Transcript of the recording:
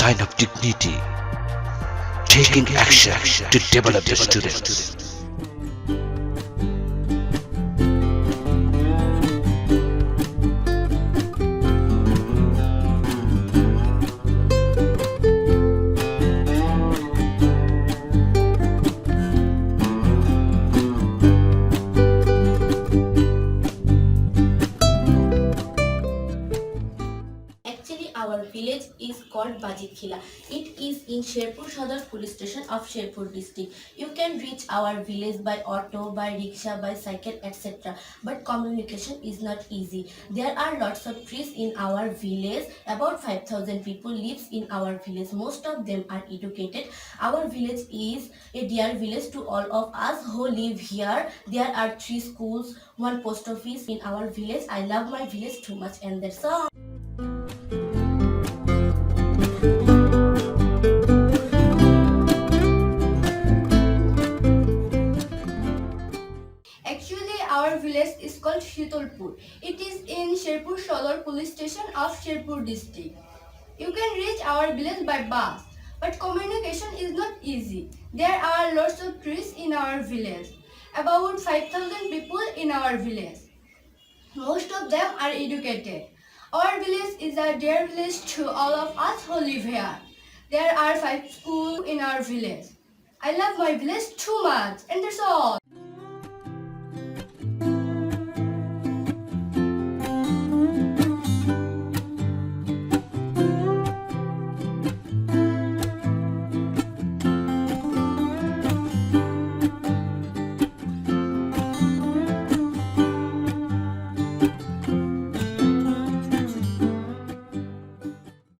sign of dignity, taking action to develop the students. Actually, our village is called Bajikhila. It is in Sherpur Sadar police station of Sherpur district. You can reach our village by auto, by rickshaw, by cycle, etc. But communication is not easy. There are lots of trees in our village. About 5,000 people lives in our village. Most of them are educated. Our village is a dear village to all of us who live here. There are 3 schools, 1 post office in our village. I love my village too much, and that's all. Actually, our village is called Shitolpur. It is in Sherpur Sodar police station of Sherpur district. You can reach our village by bus, but communication is not easy. There are lots of trees in our village. About 5,000 people in our village. Most of them are educated. Our village is a dear village to all of us who live here. There are 5 schools in our village. I love my village too much, and that's all.